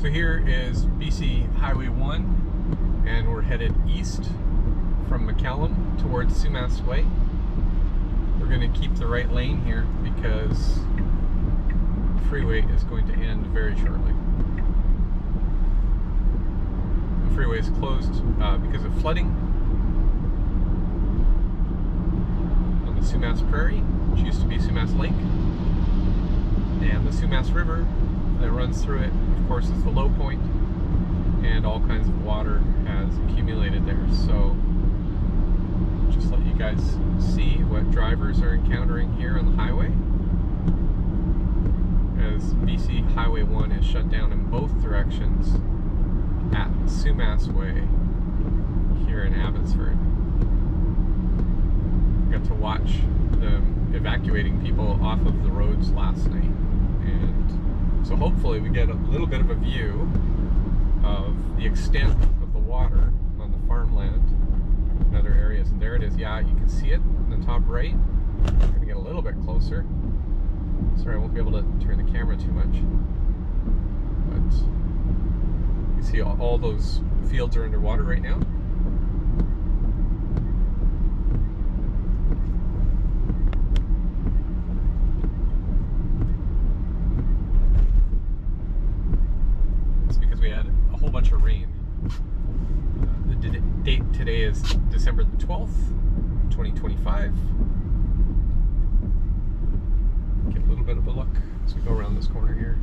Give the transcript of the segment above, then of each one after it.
So here is BC Highway 1, and we're headed east from McCallum towards Sumas Lake. We're going to keep the right lane here because the freeway is going to end very shortly. The freeway is closed because of flooding on the Sumas Prairie, which used to be Sumas Lake, and the Sumas River that runs through it, of course, is the low point, and all kinds of water has accumulated there. So just let you guys see what drivers are encountering here on the highway, as BC Highway 1 is shut down in both directions at Sumas Way here in Abbotsford. Got to watch them evacuating people off of the roads last night, and so hopefully we get a little bit of a view of the extent of the water on the farmland in other areas. And there it is. Yeah, you can see it in the top right. I'm going to get a little bit closer. Sorry, I won't be able to turn the camera too much. But you see all those fields are underwater right now. We had a whole bunch of rain. The date today is December the 12th, 2025. Get a little bit of a look as we go around this corner here.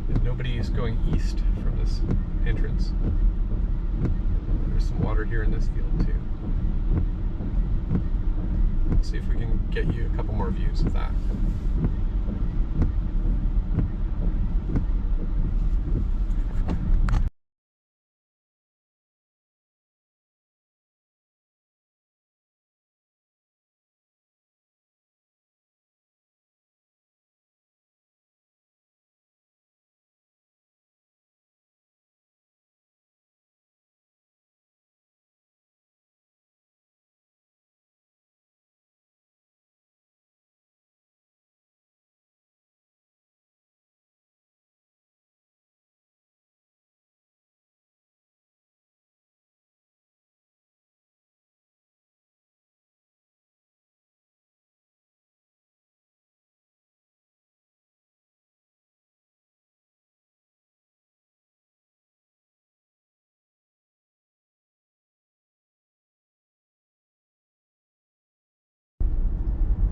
And nobody is going east from this entrance. There's some water here in this field too. Let's see if we can get you a couple more views of that.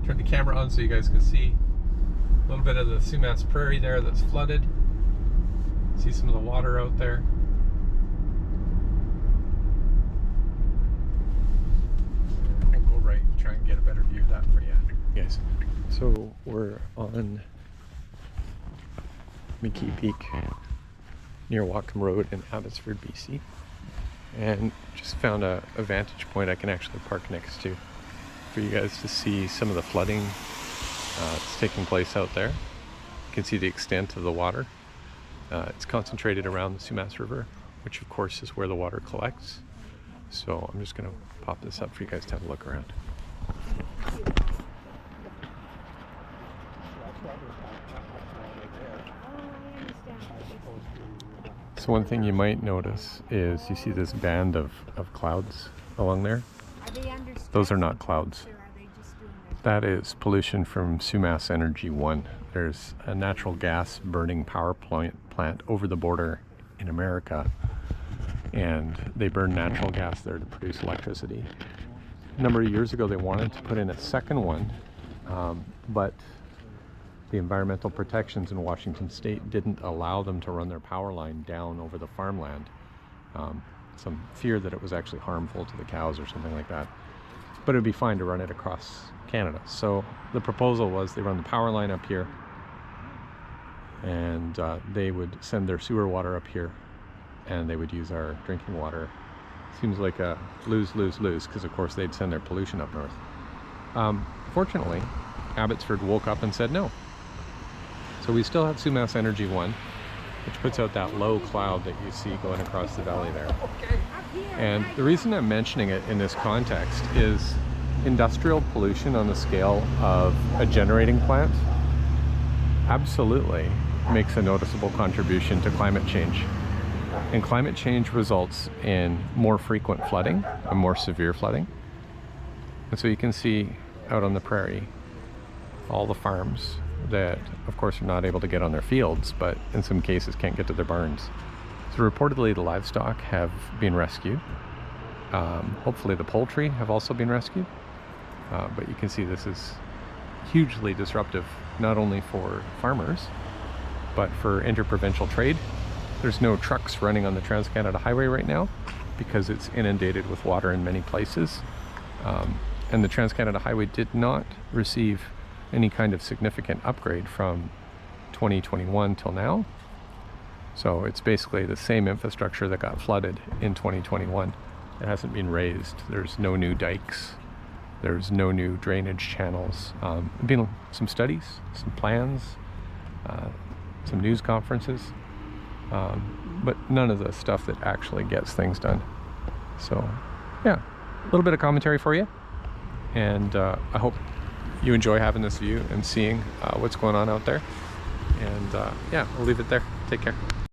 Turn the camera on so you guys can see a little bit of the Sumas Prairie there that's flooded. See some of the water out there. We'll go right and try and get a better view of that for you guys. So we're on McKee Peak near Whatcom Road in Abbotsford, BC, and just found a vantage point I can actually park next to for you guys to see some of the flooding that's taking place out there. You can see the extent of the water. It's concentrated around the Sumas River, which of course is where the water collects. So I'm just going to pop this up for you guys to have a look around. So one thing you might notice is you see this band of clouds along there. Those are not clouds. That is pollution from Sumas Energy 1. There's a natural gas burning power plant over the border in America, and they burn natural gas there to produce electricity. A number of years ago they wanted to put in a second one, but the environmental protections in Washington State didn't allow them to run their power line down over the farmland. Some fear that it was actually harmful to the cows or something like that. But it would be fine to run it across Canada. So the proposal was they run the power line up here, and they would send their sewer water up here, and they would use our drinking water. Seems like a lose-lose-lose, because of course they'd send their pollution up north. Fortunately, Abbotsford woke up and said no. So we still have Sumas Energy 1, which puts out that low cloud that you see going across the valley there. And the reason I'm mentioning it in this context is industrial pollution on the scale of a generating plant. Absolutely. makes a noticeable contribution to climate change. And climate change results in more frequent flooding and more severe flooding. And so you can see out on the prairie all the farms that, of course, are not able to get on their fields, but in some cases can't get to their barns. So reportedly the livestock have been rescued. Hopefully the poultry have also been rescued. But you can see this is hugely disruptive, not only for farmers, but for interprovincial trade. There's no trucks running on the Trans-Canada Highway right now because it's inundated with water in many places. And the Trans-Canada Highway did not receive any kind of significant upgrade from 2021 till now. So it's basically the same infrastructure that got flooded in 2021. It hasn't been raised. There's no new dikes. There's no new drainage channels. There've been some studies, some plans, some news conferences, but none of the stuff that actually gets things done. So yeah, a little bit of commentary for you. And I hope you enjoy having this view and seeing what's going on out there. And yeah, we'll leave it there. Take care.